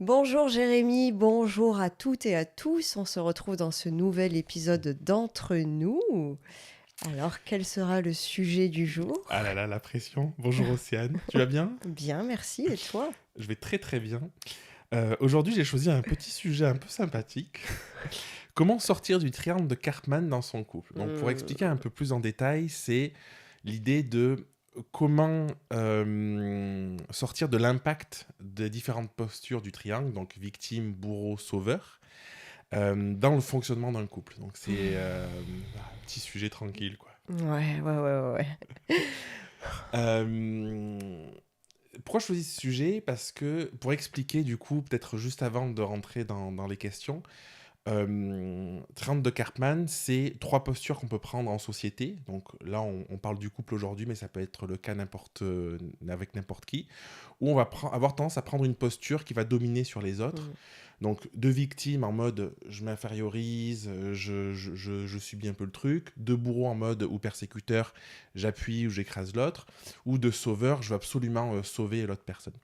Bonjour Jérémy, bonjour à toutes et à tous. On se retrouve dans ce nouvel épisode d'Entre nous. Alors, quel sera le sujet du Ah jour? là là, la pression. Bonjour Océane, tu vas bien? Bien, merci. Et toi? Je vais très très bien. Aujourd'hui, j'ai choisi un petit sujet un peu sympathique. Comment sortir du triangle de Karpman dans son couple? Donc, pour expliquer un peu plus en détail, c'est l'idée de comment sortir de l'impact des différentes postures du triangle, donc victime, bourreau, sauveur, dans le fonctionnement d'un couple. Donc, c'est un petit sujet tranquille, quoi. Ouais. Euh, Pourquoi je choisis ce sujet? Parce que, pour expliquer du coup, peut-être juste avant de rentrer dans les questions, Triangle de Karpman, c'est trois postures qu'on peut prendre en société. Donc là, on parle du couple aujourd'hui, mais ça peut être le cas avec n'importe qui, où on va avoir tendance à prendre une posture qui va dominer sur les autres. Mm. Donc de victime en mode je m'infériorise, je subis un peu le truc, de bourreau en mode ou persécuteur, j'appuie ou j'écrase l'autre, ou de sauveur, je veux absolument sauver l'autre personne.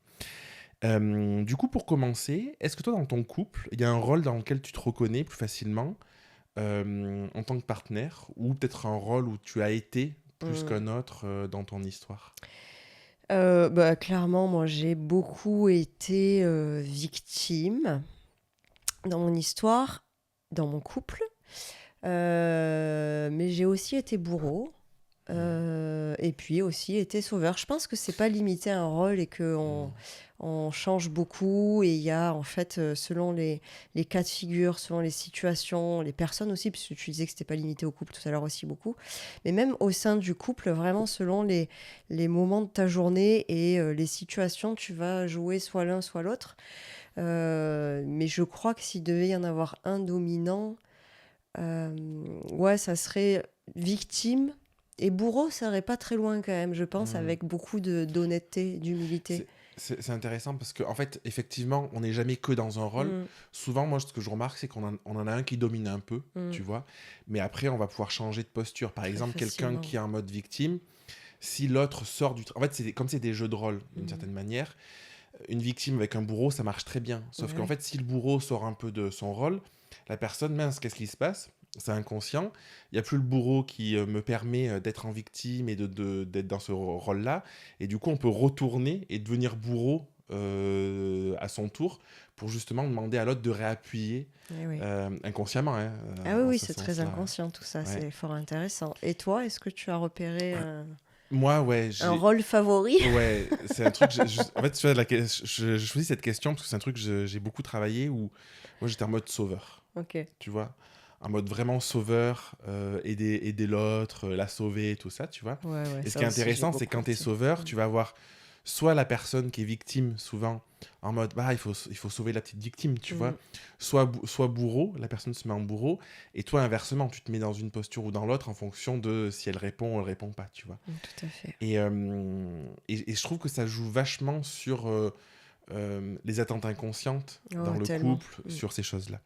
Du coup, pour commencer, est-ce que toi, dans ton couple, il y a un rôle dans lequel tu te reconnais plus facilement en tant que partenaire, ou peut-être un rôle où tu as été plus Mm. qu'un autre dans ton histoire? Clairement, moi, j'ai beaucoup été victime dans mon histoire, dans mon couple. Mais j'ai aussi été bourreau. Et puis aussi été sauveur. Je pense que c'est pas limité à un rôle et que on change beaucoup et il y a en fait selon les cas de figure, selon les situations, les personnes aussi, puisque tu disais que c'était pas limité au couple tout à l'heure aussi beaucoup, mais même au sein du couple, vraiment selon les moments de ta journée et les situations, tu vas jouer soit l'un soit l'autre. Mais je crois que s'il devait y en avoir un dominant, euh, ouais, ça serait victime. Et bourreau, ça serait pas très loin quand même, je pense, Hmm. avec beaucoup d'honnêteté, d'humilité. C'est intéressant parce qu'en fait, effectivement, on n'est jamais que dans un rôle. Mm, Souvent, moi, ce que je remarque, c'est on en a un qui domine un peu, mm, tu vois. Mais après, on va pouvoir changer de posture. Par très exemple, quelqu'un facilement. qui est en mode victime, si l'autre sort du... En fait, comme c'est des jeux de rôle, d'une Mm. certaine manière, une victime avec un bourreau, ça marche très bien. Sauf Ouais, qu'en ouais. fait, si le bourreau sort un peu de son rôle, la personne, mince, qu'est-ce qui se passe? C'est inconscient. Il n'y a plus le bourreau qui me permet d'être en victime et d'être dans ce rôle-là. Et du coup, on peut retourner et devenir bourreau à son tour pour justement demander à l'autre de réappuyer Eh oui. inconsciemment, hein, Ah oui, en oui, ce c'est très sens-là. inconscient tout ça, Ouais. c'est fort intéressant. Et toi, est-ce que tu as repéré Moi, ouais, un rôle favori? ouais, c'est un truc. En fait, tu vois, je choisis cette question parce que c'est un truc que j'ai beaucoup travaillé où moi j'étais en mode sauveur, Ok. tu vois, en mode vraiment sauveur, aider l'autre, la sauver, tout ça, tu vois. Ouais, Et ce ça qui est aussi, j'ai intéressant, c'est beaucoup quand tu es été. sauveur, Mm. tu vas avoir soit la personne qui est victime, souvent en mode bah il faut sauver la petite victime, tu vois, Mm, soit bourreau, la personne se met en bourreau, et toi inversement, tu te mets dans une posture ou dans l'autre en fonction de si elle répond pas, tu vois. tout à fait. Et je trouve que ça joue vachement sur les attentes inconscientes dans Oh, le tellement. couple, Mm. sur ces choses-là.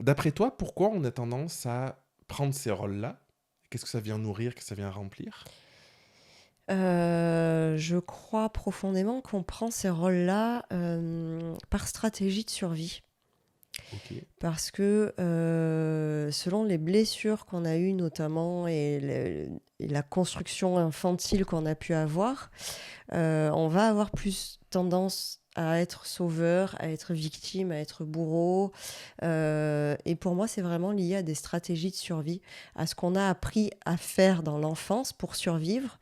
D'après toi, pourquoi on a tendance à prendre ces rôles-là? Qu'est-ce que ça vient nourrir, qu'est-ce que ça vient remplir? Je crois profondément qu'on prend ces rôles-là par stratégie de survie. Ok. Parce que selon les blessures qu'on a eues notamment et la construction infantile qu'on a pu avoir, on va avoir plus tendance à être sauveur, à être victime, à être bourreau. Et pour moi, c'est vraiment lié à des stratégies de survie, à ce qu'on a appris à faire dans l'enfance pour survivre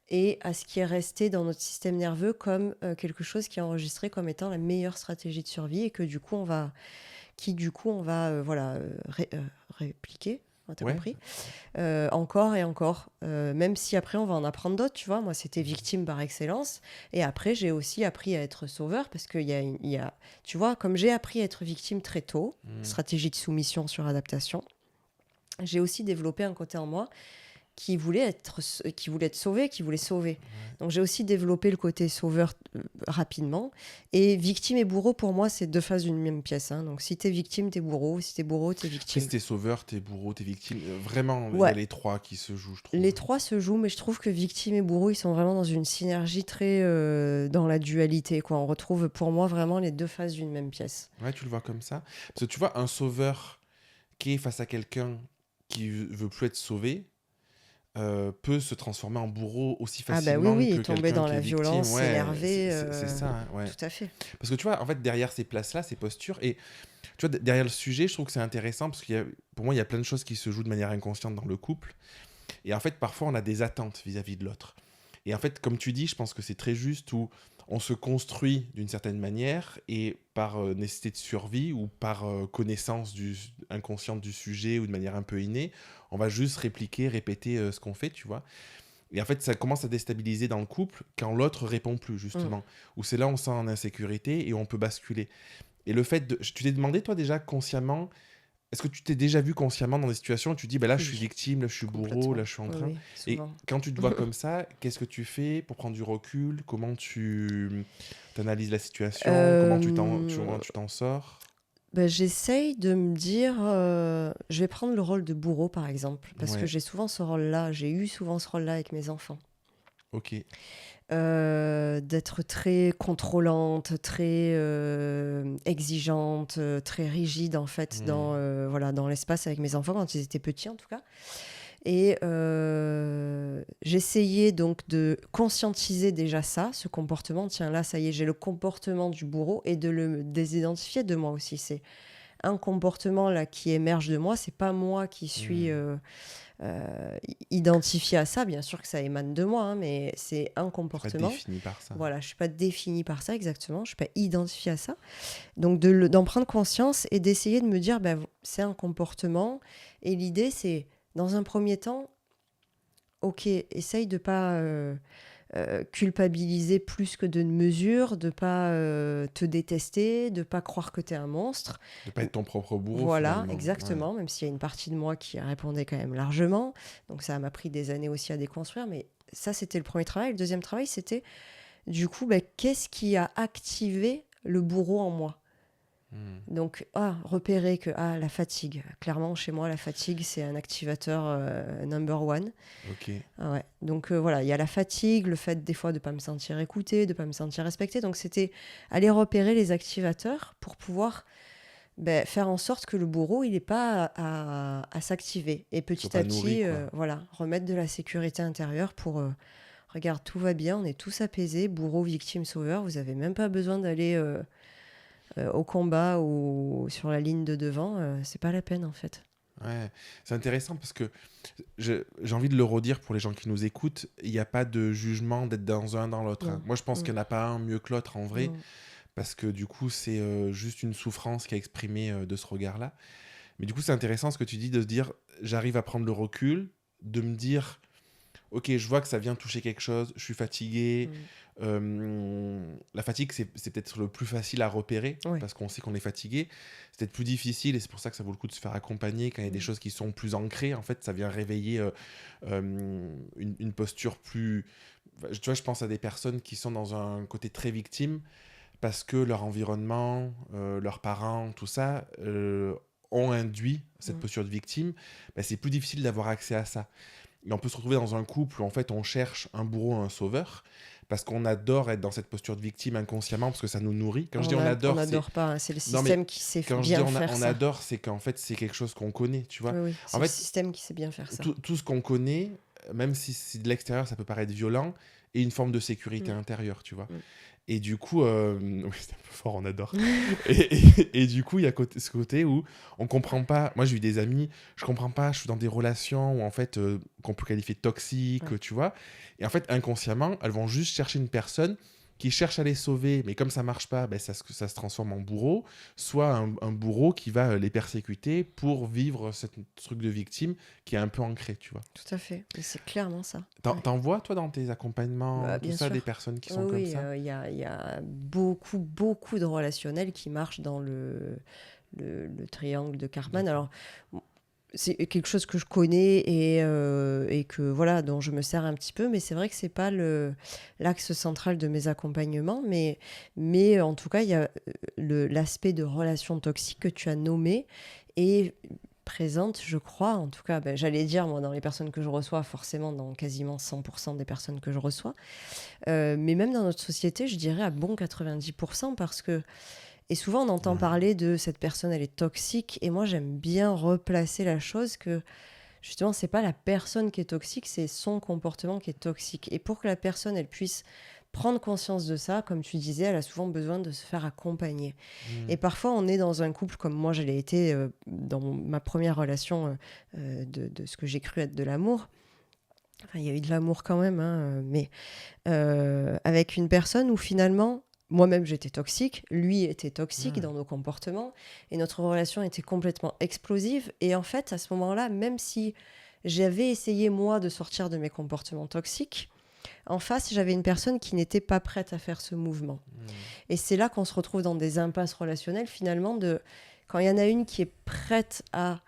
et à ce qui est resté dans notre système nerveux comme quelque chose qui est enregistré comme étant la meilleure stratégie de survie et que du coup on va répliquer. T'as Ouais. compris? Encore et encore. Même si après on va en apprendre d'autres, tu vois. Moi, c'était Mhm. victime par excellence. Et après, j'ai aussi appris à être sauveur parce qu'il y a, tu vois, comme j'ai appris à être victime très tôt, Mhm. stratégie de soumission sur adaptation, j'ai aussi développé un côté en moi qui voulait être sauvé, qui voulait sauver. Ouais. Donc j'ai aussi développé le côté sauveur rapidement. Et victime et bourreau, pour moi, c'est deux faces d'une même pièce. Hein. Donc si t'es victime, t'es bourreau. Si t'es bourreau, t'es Après, victime. si t'es sauveur, t'es bourreau, t'es victime. Vraiment, il y a Ouais, les trois qui se jouent, je trouve. les trois se jouent, mais je trouve que victime et bourreau, ils sont vraiment dans une synergie très dans la dualité, quoi. On retrouve pour moi vraiment les deux faces d'une même pièce. Ouais, tu le vois comme ça. Parce que tu vois, un sauveur qui est face à quelqu'un qui veut plus être sauvé peut se transformer en bourreau aussi Ah bah oui, facilement oui, que et tomber quelqu'un dans qui est la victime. violence, Ouais, s'énerver, c'est ça, hein, ouais. tout à fait. Parce que tu vois, en fait, derrière ces places-là, ces postures, et tu vois, derrière le sujet, je trouve que c'est intéressant parce pour moi, il y a plein de choses qui se jouent de manière inconsciente dans le couple. Et en fait, parfois, on a des attentes vis-à-vis de l'autre. Et en fait, comme tu dis, je pense que c'est très juste où on se construit d'une certaine manière et par nécessité de survie ou par connaissance inconsciente du sujet ou de manière un peu innée, on va juste répliquer, répéter ce qu'on fait, tu vois. Et en fait, ça commence à déstabiliser dans le couple quand l'autre répond plus, Mm. justement. Où c'est là on se sent en insécurité et on peut basculer. Et le fait de... Tu t'es demandé, toi, déjà, consciemment, est-ce que tu t'es déjà vu consciemment dans des situations où tu dis, bah là, je suis Oui, victime, là, je suis bourreau, là, complètement. je suis en Oui, train. oui, Et souvent. quand tu te vois comme ça, qu'est-ce que tu fais pour prendre du recul? Comment tu analyses la situation? Comment Euh, tu t'en sors? Ben, j'essaye de me dire, je vais prendre le rôle de bourreau par exemple, parce que Ouais, j'ai souvent ce rôle-là, j'ai eu souvent ce rôle-là avec mes enfants. ok. D'être très contrôlante, très exigeante, très rigide en fait Hmm. voilà, dans l'espace avec mes enfants quand ils étaient petits en tout cas. Et j'essayais donc de conscientiser déjà ça, ce comportement. Tiens là, ça y est, j'ai le comportement du bourreau et de le désidentifier de moi aussi. C'est un comportement là qui émerge de moi, c'est pas moi qui suis Hmm. identifié à ça. Bien sûr que ça émane de moi, hein, mais c'est un C'est pas comportement. défini par ça. Voilà, je suis pas définie par ça exactement, je suis pas identifiée à ça. Donc d'en prendre conscience et d'essayer de me dire, ben, c'est un comportement. Et l'idée, c'est, dans un premier temps, ok, essaye de pas culpabiliser plus que de mesure, de pas te détester, de pas croire que tu es un monstre. De pas être ton propre bourreau, Voilà, finalement. Ouais. exactement, même s'il y a une partie de moi qui répondait quand même largement. Donc ça m'a pris des années aussi à déconstruire, mais ça, c'était le premier travail. Le deuxième travail, c'était, du coup, ben, qu'est-ce qui a activé le bourreau en moi? Hmm. Donc, repérer que la fatigue. Clairement, chez moi, la fatigue, c'est un activateur number one. Ok. Ah ouais. Donc voilà, il y a la fatigue, le fait des fois de ne pas me sentir écoutée, de ne pas me sentir respectée. Donc c'était aller repérer les activateurs pour pouvoir faire en sorte que le bourreau, il n'ait pas à s'activer. Et Sois petit pas à nourri, petit, quoi. voilà, remettre de la sécurité intérieure pour... regarde, tout va bien, on est tous apaisés, bourreau, victime, sauveur. Vous n'avez même pas besoin d'aller au combat ou sur la ligne de devant. C'est pas la peine, en fait. Ouais, c'est intéressant parce que j'ai envie de le redire pour les gens qui nous écoutent, il n'y a pas de jugement d'être dans un dans l'autre, hein. Non. Moi, je pense Mm. qu'il n'y en a pas un mieux que l'autre en vrai, Non. parce que du coup, c'est juste une souffrance qui est exprimée de ce regard-là. Mais du coup, c'est intéressant ce que tu dis de se dire, j'arrive à prendre le recul, de me dire, ok, je vois que ça vient toucher quelque chose, je suis fatigué. Mm. La fatigue, c'est peut-être le plus facile à repérer Ouais. parce qu'on sait qu'on est fatigué. C'est peut-être plus difficile et c'est pour ça que ça vaut le coup de se faire accompagner quand il y a des Mm. choses qui sont plus ancrées. En fait, ça vient réveiller une posture plus. Tu vois, je pense à des personnes qui sont dans un côté très victime parce que leur environnement, leurs parents, tout ça, ont induit cette Mm. posture de victime. Ben, c'est plus difficile d'avoir accès à ça. Et on peut se retrouver dans un couple où en fait on cherche un bourreau, un sauveur, parce qu'on adore être dans cette posture de victime inconsciemment, parce que ça nous nourrit. Quand je dis On on c'est... n'adore pas, hein, c'est le Non mais système qui sait quand je dis bien faire on ça. adore, c'est qu'en fait c'est quelque chose qu'on connaît, tu vois. Oui, oui, En c'est le fait, système qui sait bien faire ça. tout ce qu'on connaît, même si de l'extérieur ça peut paraître violent, est une forme de sécurité Mm. intérieure, tu vois. Mm. Et du coup, oui, c'est un peu fort, on adore. Et du coup, il y a ce côté où on comprend pas. Moi, j'ai eu des amis, je comprends pas, je suis dans des relations où en fait, qu'on peut qualifier de toxiques, Ouais. tu vois. Et en fait, inconsciemment, elles vont juste chercher une personne qui cherche à les sauver, mais comme ça marche pas, ben, ça se transforme en bourreau, soit un bourreau qui va les persécuter pour vivre ce truc de victime qui est un peu ancré, tu vois. Tout à fait. Et c'est clairement ça. Ouais. T'en vois, toi, dans tes accompagnements, Bah, tout bien ça, des sûr. personnes qui Oui, sont comme oui, ça? il y a beaucoup, beaucoup de relationnels qui marchent dans le triangle de Karpman. D'accord. Alors, c'est quelque chose que je connais et que voilà, dont je me sers un petit peu, mais c'est vrai que c'est pas l'axe central de mes accompagnements, mais en tout cas, il y a l'aspect de relation toxique que tu as nommé et présente, je crois, en tout cas, ben, j'allais dire, moi, dans les personnes que je reçois, forcément, dans quasiment 100% des personnes que je reçois, mais même dans notre société, je dirais à bon 90%, parce que, et souvent on entend parler de cette personne, elle est toxique, et moi j'aime bien replacer la chose que, justement, c'est pas la personne qui est toxique, c'est son comportement qui est toxique. Et pour que la personne, elle puisse prendre conscience de ça, comme tu disais, elle a souvent besoin de se faire accompagner. Et parfois, on est dans un couple comme moi, je l'ai été dans ma première relation de ce que j'ai cru être de l'amour. Enfin, il y a eu de l'amour quand même, hein, mais avec une personne où finalement, moi-même j'étais toxique, lui était toxique dans nos comportements, et notre relation était complètement explosive. Et en fait, à ce moment-là, même si j'avais essayé moi de sortir de mes comportements toxiques, en face, j'avais une personne qui n'était pas prête à faire ce mouvement. Et c'est là qu'on se retrouve dans des impasses relationnelles, finalement, quand il y en a une qui est prête à,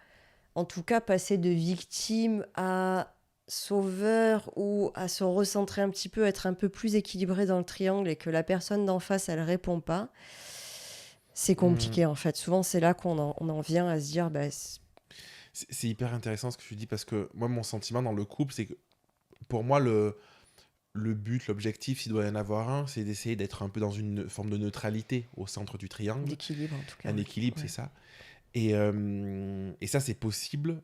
en tout cas, passer de victime à sauveur, ou à se recentrer un petit peu, être un peu plus équilibré dans le triangle, et que la personne d'en face, elle répond pas, c'est compliqué en fait. Souvent, c'est là qu'on en vient à se dire, bah, C'est hyper intéressant ce que tu dis, parce que moi, mon sentiment dans le couple, c'est que pour moi, le but, l'objectif, s'il doit y en avoir un, c'est d'essayer d'être un peu dans une forme de neutralité au centre du triangle. d'équilibre en tout cas. Un équilibre, c'est ça. Et ça, c'est possible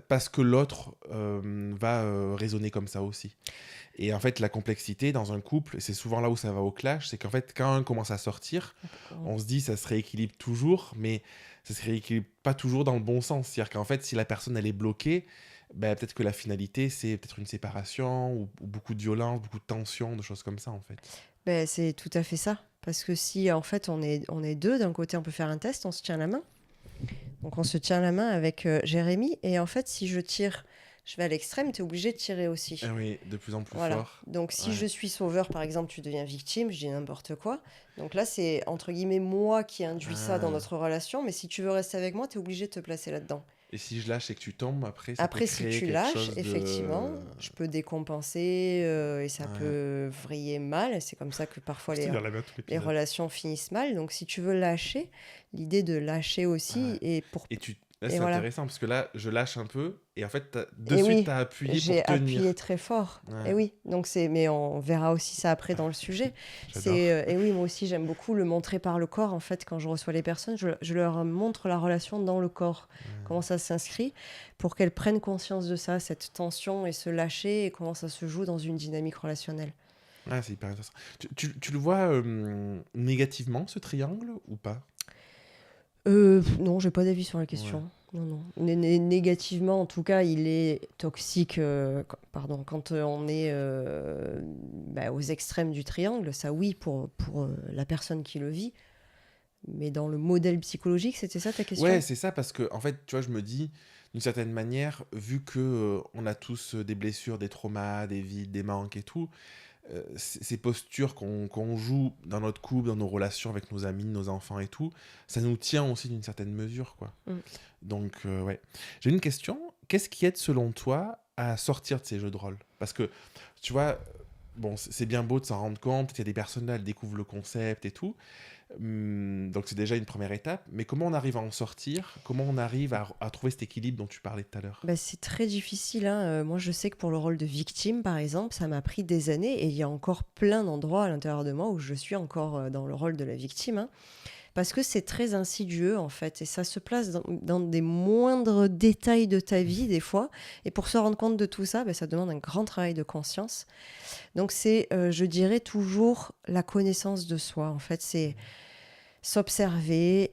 parce que l'autre va raisonner comme ça aussi. Et en fait, la complexité dans un couple, et c'est souvent là où ça va au clash, c'est qu'en fait, quand un commence à sortir, on se dit ça se rééquilibre toujours, mais ça se rééquilibre pas toujours dans le bon sens. C'est-à-dire qu'en fait, si la personne elle est bloquée, ben, peut-être que la finalité, c'est peut-être une séparation, ou beaucoup de violence, beaucoup de tension, de choses comme ça, en fait. Ben, c'est tout à fait ça. Parce que si en fait on est deux, d'un côté on peut faire un test, on se tient la main. Donc on se tient la main avec Jérémy, et en fait si je tire, je vais à l'extrême, tu es obligé de tirer aussi. Ah oui, de plus en plus Voilà. fort. Donc si Ouais. je suis sauveur, par exemple, tu deviens victime, je dis n'importe quoi. Donc là, c'est entre guillemets moi qui induis ça dans notre relation, mais si tu veux rester avec moi, tu es obligé de te placer là-dedans. Et si je lâche et que tu tombes, après, ça peut Après, si créer tu quelque lâches, chose effectivement, de... je peux décompenser et ça Ouais. peut vriller mal. C'est comme ça que parfois Je te lire la main tout les l'épisode. relations finissent mal. Donc si tu veux lâcher, l'idée de lâcher aussi, Ouais. et pour... Et là, Et c'est voilà. intéressant, parce que là, je lâche un peu, et en fait, de Et suite, oui, t'as appuyé pour j'ai tenir. appuyé très fort. Ouais. Et oui, donc mais on verra aussi ça après dans le sujet. J'adore. Et oui, moi aussi j'aime beaucoup le montrer par le corps. En fait, quand je reçois les personnes, je leur montre la relation dans le corps, comment ça s'inscrit, pour qu'elles prennent conscience de ça, cette tension et ce lâcher, et comment ça se joue dans une dynamique relationnelle. Ouais, c'est hyper intéressant. Tu le vois négativement, ce triangle, ou pas? Non, j'ai pas d'avis sur la question. Ouais. Non, non. Négativement, en tout cas, il est toxique. Quand on est aux extrêmes du triangle, ça oui, pour la personne qui le vit. Mais dans le modèle psychologique, c'était ça ta question? Ouais, c'est ça, parce que, en fait, tu vois, je me dis, d'une certaine manière, vu que on a tous des blessures, des traumas, des vides, des manques et tout, ces postures qu'on joue dans notre couple, dans nos relations avec nos amis, nos enfants et tout, ça nous tient aussi d'une certaine mesure, quoi. Donc, ouais. J'ai une question. Qu'est-ce qui aide, selon toi, à sortir de ces jeux de rôle? Parce que, tu vois, bon, c'est bien beau de s'en rendre compte, il y a des personnes là, elles découvrent le concept et tout. Donc, c'est déjà une première étape. Mais comment on arrive à en sortir? Comment on arrive à trouver cet équilibre dont tu parlais tout à l'heure? Bah, c'est très difficile, hein. Moi, je sais que pour le rôle de victime, par exemple, ça m'a pris des années, et il y a encore plein d'endroits à l'intérieur de moi où je suis encore dans le rôle de la victime, hein. Parce que c'est très insidieux, en fait, et ça se place dans des moindres détails de ta vie, des fois. Et pour se rendre compte de tout ça, ça demande un grand travail de conscience. Donc c'est, je dirais, toujours la connaissance de soi. En fait, c'est s'observer,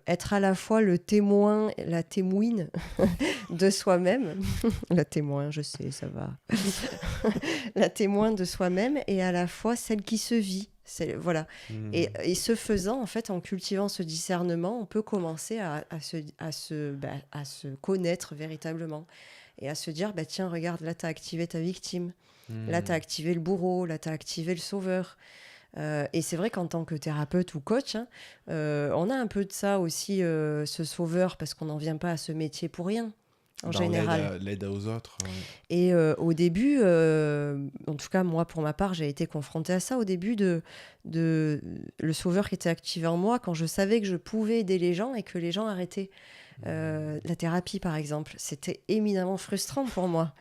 être à la fois le témoin, la témoine de soi-même. La témoin, je sais, ça va. La témoin de soi-même, et à la fois celle qui se vit. Voilà. Et ce faisant, en fait, en cultivant ce discernement, on peut commencer à se connaître véritablement, et à se dire, tiens, regarde, là, tu as activé ta victime, là, tu as activé le bourreau, là, tu as activé le sauveur. Et c'est vrai qu'en tant que thérapeute ou coach, hein, on a un peu de ça aussi, ce sauveur, parce qu'on n'en vient pas à ce métier pour rien, en Dans général. l'aide aux autres. Et au début, en tout cas moi pour ma part, j'ai été confrontée à ça au début de le sauveur qui était activé en moi quand je savais que je pouvais aider les gens et que les gens arrêtaient la thérapie par exemple. C'était éminemment frustrant pour moi.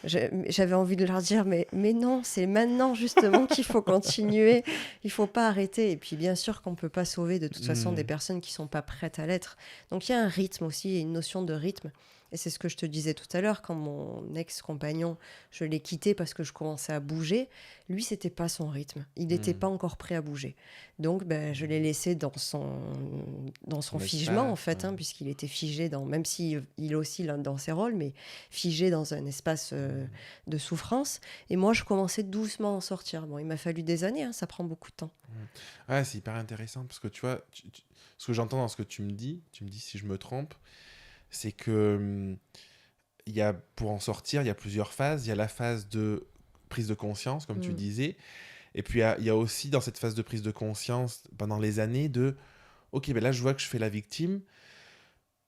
J'avais envie de leur dire mais non, c'est maintenant justement qu'il faut continuer, il faut pas arrêter. Et puis bien sûr qu'on peut pas sauver de toute façon des personnes qui sont pas prêtes à l'être. Donc il y a un rythme aussi, il y a une notion de rythme. Et c'est ce que je te disais tout à l'heure, quand mon ex-compagnon, je l'ai quitté parce que je commençais à bouger, lui, c'était pas son rythme. Il n'était pas encore prêt à bouger. Donc, ben, je l'ai laissé dans son figement, en fait, hein, puisqu'il était figé, même s'il il oscille dans ses rôles, mais figé dans un espace de souffrance. Et moi, je commençais doucement à en sortir. Bon, il m'a fallu des années, hein, ça prend beaucoup de temps. Ouais, c'est hyper intéressant, parce que tu vois, ce que j'entends dans ce que tu me dis si je me trompe, c'est que pour en sortir, il y a plusieurs phases. Il y a la phase de prise de conscience, comme tu disais. Et puis, il y a aussi dans cette phase de prise de conscience, pendant les années, ok, ben là, je vois que je fais la victime.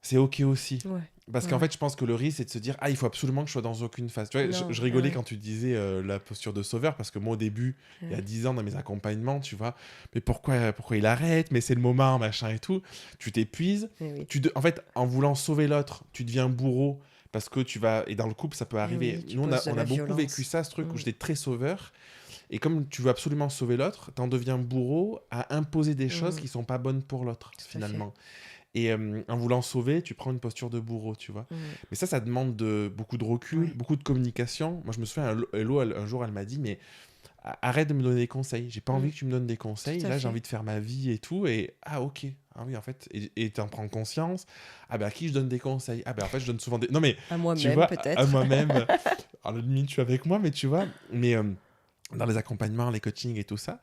C'est ok aussi. Ouais. Parce qu'en fait, je pense que le risque, c'est de se dire, il faut absolument que je sois dans aucune phase. Tu vois, je rigolais quand tu disais la posture de sauveur, parce que moi, au début, il y a 10 ans, dans mes accompagnements, tu vois, mais pourquoi il arrête? Mais c'est le moment, machin et tout. Tu t'épuises. Oui. En fait, en voulant sauver l'autre, tu deviens bourreau, parce que tu vas... Et dans le couple, ça peut arriver. Oui, nous, on a beaucoup violence. vécu ça, ce truc où j'étais très sauveur. Et comme tu veux absolument sauver l'autre, t'en deviens bourreau à imposer des choses qui sont pas bonnes pour l'autre, finalement. Et en voulant sauver, tu prends une posture de bourreau, tu vois. Mais ça demande beaucoup de recul, beaucoup de communication. Moi, je me souviens, Hello, un jour, elle m'a dit, mais arrête de me donner des conseils. J'ai pas envie que tu me donnes des conseils. Là, j'ai envie de faire ma vie et tout. Et ok. Ah oui, en fait. Et t'en prends conscience. Ah ben, à qui je donne des conseils? Ah ben, en fait, je donne souvent des... Non, mais... À moi-même, tu vois, peut-être. à moi-même. À la limite, je suis avec moi, mais tu vois... Mais... dans les accompagnements, les coachings et tout ça.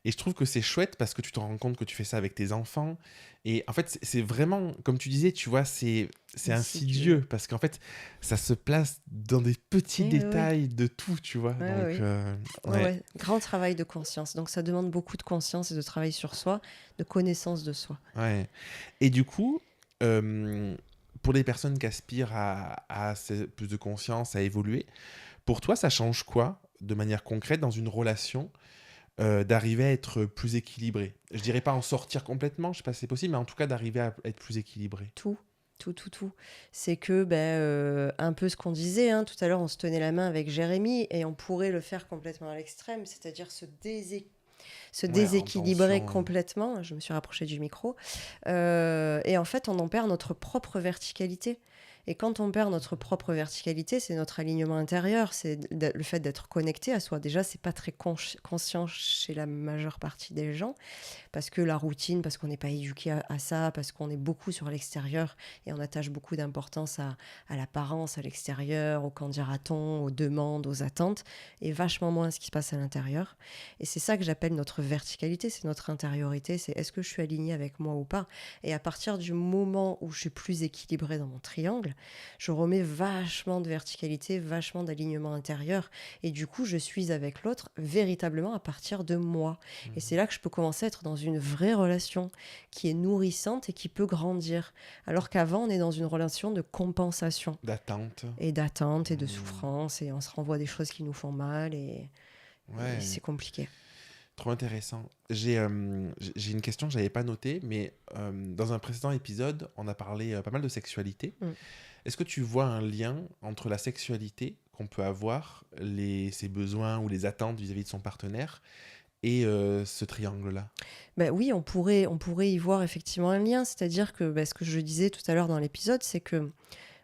Et je trouve que c'est chouette parce que tu te rends compte que tu fais ça avec tes enfants. Et en fait, c'est vraiment, comme tu disais, tu vois, c'est insidieux parce qu'en fait, ça se place dans des petits détails de tout, tu vois. Donc, grand travail de conscience. Donc, ça demande beaucoup de conscience et de travail sur soi, de connaissance de soi. Ouais. Et du coup, pour les personnes qui aspirent à plus de conscience, à évoluer, pour toi, ça change quoi, de manière concrète, dans une relation, d'arriver à être plus équilibré? Je dirais pas en sortir complètement, je sais pas si c'est possible, mais en tout cas d'arriver à être plus équilibré. Tout. C'est que, un peu ce qu'on disait, hein, tout à l'heure, on se tenait la main avec Jérémy et on pourrait le faire complètement à l'extrême, c'est-à-dire se déséquilibrer complètement. Je me suis rapprochée du micro. Et en fait, on en perd notre propre verticalité. Et quand on perd notre propre verticalité, c'est notre alignement intérieur, c'est le fait d'être connecté à soi. Déjà, c'est pas très conscient chez la majeure partie des gens, parce que la routine, parce qu'on n'est pas éduqué à ça, parce qu'on est beaucoup sur l'extérieur et on attache beaucoup d'importance à l'apparence, à l'extérieur, au qu'en dira-t-on, aux demandes, aux attentes, et vachement moins à ce qui se passe à l'intérieur. Et c'est ça que j'appelle notre verticalité, c'est notre intériorité, c'est est-ce que je suis alignée avec moi ou pas? Et à partir du moment où je suis plus équilibrée dans mon triangle, je remets vachement de verticalité, vachement d'alignement intérieur, et du coup je suis avec l'autre véritablement à partir de moi. Et c'est là que je peux commencer à être dans une vraie relation qui est nourrissante et qui peut grandir, alors qu'avant on est dans une relation de compensation, d'attente et de souffrance, et on se renvoie des choses qui nous font mal, et c'est compliqué. Trop intéressant. J'ai une question que je n'avais pas notée, mais dans un précédent épisode, on a parlé pas mal de sexualité. Est-ce que tu vois un lien entre la sexualité qu'on peut avoir, ses besoins ou les attentes vis-à-vis de son partenaire, et ce triangle-là? Oui, on pourrait y voir effectivement un lien. C'est-à-dire que ce que je disais tout à l'heure dans l'épisode, c'est que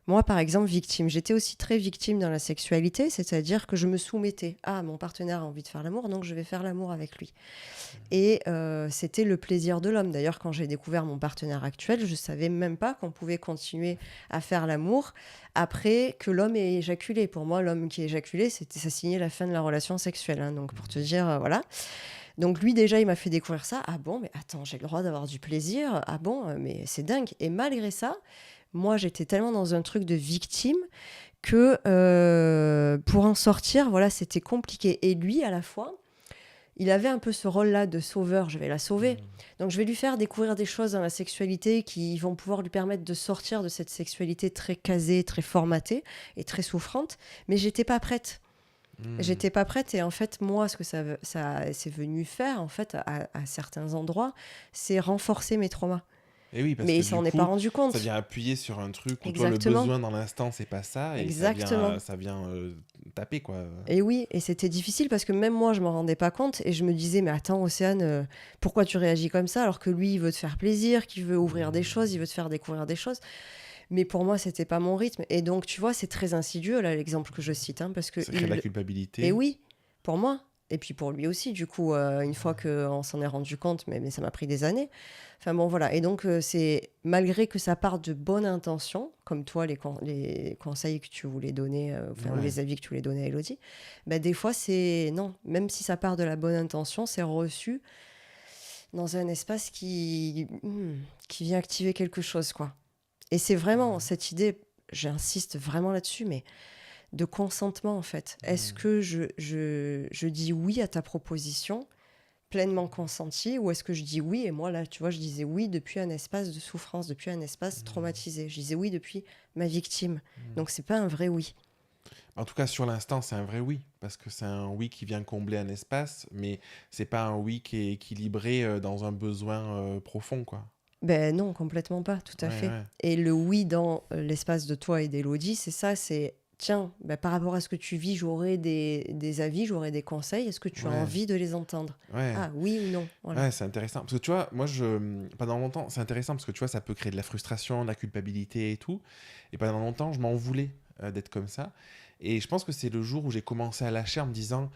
moi, par exemple, victime, j'étais aussi très victime dans la sexualité, c'est-à-dire que je me soumettais. Ah, mon partenaire a envie de faire l'amour, donc je vais faire l'amour avec lui. Et c'était le plaisir de l'homme. D'ailleurs, quand j'ai découvert mon partenaire actuel, je ne savais même pas qu'on pouvait continuer à faire l'amour après que l'homme ait éjaculé. Pour moi, l'homme qui éjaculait, ça signait la fin de la relation sexuelle. Hein. Donc, pour te dire, voilà. Donc lui, déjà, il m'a fait découvrir ça. Ah bon, mais attends, j'ai le droit d'avoir du plaisir. Ah bon, mais c'est dingue. Et malgré ça, moi, j'étais tellement dans un truc de victime que pour en sortir, voilà, c'était compliqué. Et lui, à la fois, il avait un peu ce rôle-là de sauveur, je vais la sauver. Mm. Donc je vais lui faire découvrir des choses dans la sexualité qui vont pouvoir lui permettre de sortir de cette sexualité très casée, très formatée et très souffrante. Mais j'étais pas prête. Mm. J'étais pas prête et en fait, moi, ce que ça c'est venu faire, en fait, à certains endroits, c'est renforcer mes traumas. Et oui, parce Mais que il du s'en est pas coup, rendu ça compte. vient appuyer sur un truc où toi, le Exactement. besoin dans l'instant, c'est pas ça, et Exactement. ça vient taper, quoi. Et oui, et c'était difficile parce que même moi, je m'en rendais pas compte et je me disais, mais attends, Océane, pourquoi tu réagis comme ça alors que lui, il veut te faire plaisir, qu'il veut ouvrir des choses, il veut te faire découvrir des choses. Mais pour moi, c'était pas mon rythme. Et donc, tu vois, c'est très insidieux, là, l'exemple que je cite, hein, parce que Ça crée de la et culpabilité. oui, pour moi. Et puis pour lui aussi, du coup, une fois qu'on s'en est rendu compte, mais ça m'a pris des années. Enfin bon, voilà. Et donc, c'est malgré que ça part de bonnes intentions, comme toi, les conseils que tu voulais donner, ou Ouais. les avis que tu voulais donner à Elodie, bah, des fois, c'est non. Même si ça part de la bonne intention, c'est reçu dans un espace qui vient activer quelque chose, quoi. Et c'est vraiment cette idée, j'insiste vraiment là-dessus, mais de consentement, en fait. Est-ce que je dis oui à ta proposition, pleinement consentie, ou est-ce que je dis oui, et moi, là, tu vois, je disais oui depuis un espace de souffrance, depuis un espace traumatisé. Je disais oui depuis ma victime. Donc, c'est pas un vrai oui. En tout cas, sur l'instant, c'est un vrai oui, parce que c'est un oui qui vient combler un espace, mais c'est pas un oui qui est équilibré dans un besoin profond, quoi. Ben non, complètement pas, tout à Ouais, fait. ouais. Et le oui dans l'espace de toi et d'Élodie, c'est ça, c'est tiens, ben, par rapport à ce que tu vis, j'aurais des avis, j'aurais des conseils, est-ce que tu as Ouais, envie de les entendre? ouais. Ah, oui ou non? Voilà. Ouais, c'est intéressant. Parce que tu vois, moi, pendant longtemps, c'est intéressant parce que tu vois, ça peut créer de la frustration, de la culpabilité et tout. Et pendant longtemps, je m'en voulais d'être comme ça. Et je pense que c'est le jour où j'ai commencé à lâcher en me disant, de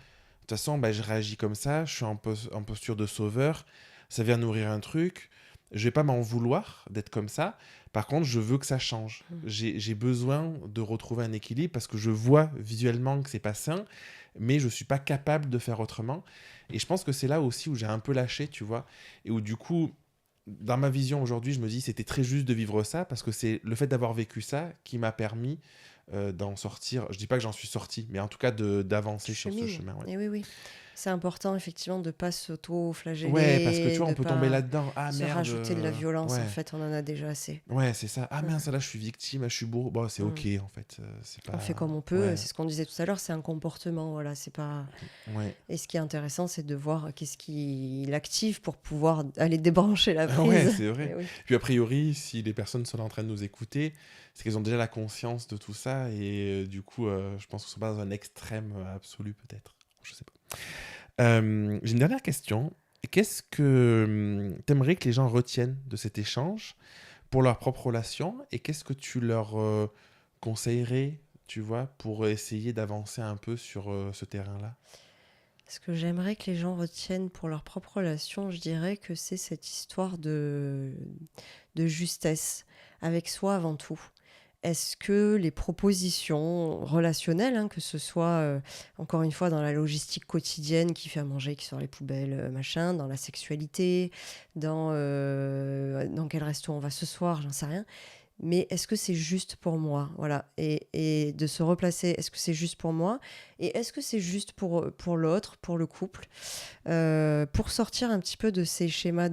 toute façon, bah, je réagis comme ça, je suis en posture de sauveur, ça vient nourrir un truc, je vais pas m'en vouloir d'être comme ça. Par contre, je veux que ça change. J'ai besoin de retrouver un équilibre parce que je vois visuellement que c'est pas sain, mais je suis pas capable de faire autrement. Et je pense que c'est là aussi où j'ai un peu lâché, tu vois, et où du coup, dans ma vision aujourd'hui, je me dis c'était très juste de vivre ça parce que c'est le fait d'avoir vécu ça qui m'a permis d'en sortir. Je dis pas que j'en suis sorti, mais en tout cas Tu d'avancer sur ce chemines. chemin. Ouais. Et oui, oui. C'est important, effectivement, de ne pas Ouais, parce que tu s'auto-flageller, vois, de on peut tomber pas là-dedans. Ah se merde. rajouter de la violence. En Ouais, fait, on en a déjà assez. ouais, c'est ça. Ah Ouais. merde, ça là, je suis victime, je suis bourreau. Bon, c'est Mm. ok en fait. C'est On fait pas. comme on peut, Ouais, c'est ce qu'on disait tout à l'heure, c'est un comportement, voilà, c'est pas... ouais. Et ce qui est intéressant, c'est de voir qu'est-ce qui l'active pour pouvoir aller débrancher la Ouais, prise. c'est vrai. Et oui. Puis a priori, si les personnes sont en train de nous écouter, c'est qu'elles ont déjà la conscience de tout ça et du coup, je pense qu'on ne sont pas dans un extrême absolu peut-être. Je sais pas. J'ai une dernière question. Qu'est-ce que t'aimerais que les gens retiennent de cet échange pour leur propre relation et qu'est-ce que tu leur conseillerais, tu vois, pour essayer d'avancer un peu sur ce terrain-là? Ce que j'aimerais que les gens retiennent pour leur propre relation, je dirais que c'est cette histoire de justesse avec soi avant tout. Est-ce que les propositions relationnelles, hein, que ce soit encore une fois dans la logistique quotidienne qui fait à manger, qui sort les poubelles, machin, dans la sexualité, dans quel resto on va ce soir, j'en sais rien. Mais est-ce que c'est juste pour moi? Voilà. Et de se replacer, est-ce que c'est juste pour moi? Et est-ce que c'est juste pour l'autre, pour le couple? Pour sortir un petit peu de ces schémas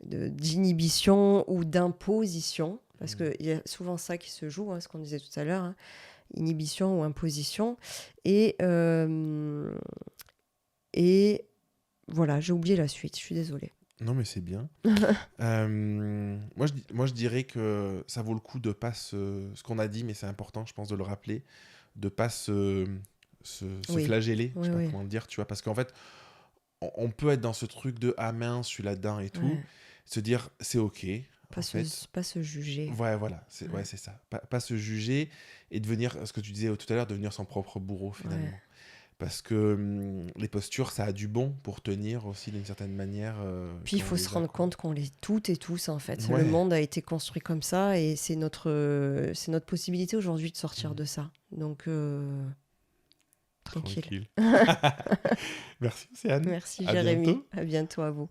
d'inhibition ou d'imposition, parce qu'il y a souvent ça qui se joue, hein, ce qu'on disait tout à l'heure, hein, inhibition ou imposition. Et voilà, j'ai oublié la suite, je suis désolée. Non, mais c'est bien. Moi, je dirais que ça vaut le coup de pas ce qu'on a dit, mais c'est important, je pense, de le rappeler, de pas se Oui, flageller, je oui, sais pas oui. comment le dire, tu vois, parce qu'en fait, on peut être dans ce truc de ah mince, je suis là-dedans et tout, Ouais. se dire c'est ok, Pas en fait. pas se juger. Ouais, voilà, Ouais. c'est ça. Pas se juger et devenir, ce que tu disais tout à l'heure, devenir son propre bourreau finalement. Ouais. Parce que les postures, ça a du bon pour tenir aussi d'une certaine manière Puis il quand on faut se les a, rendre quoi. compte qu'on l'est toutes et tous en fait. Le Ouais, monde a été construit comme ça et c'est notre possibilité aujourd'hui de sortir de ça. Donc tranquille. tranquille. Merci Océane. Merci À Jérémy. bientôt. À bientôt à vous.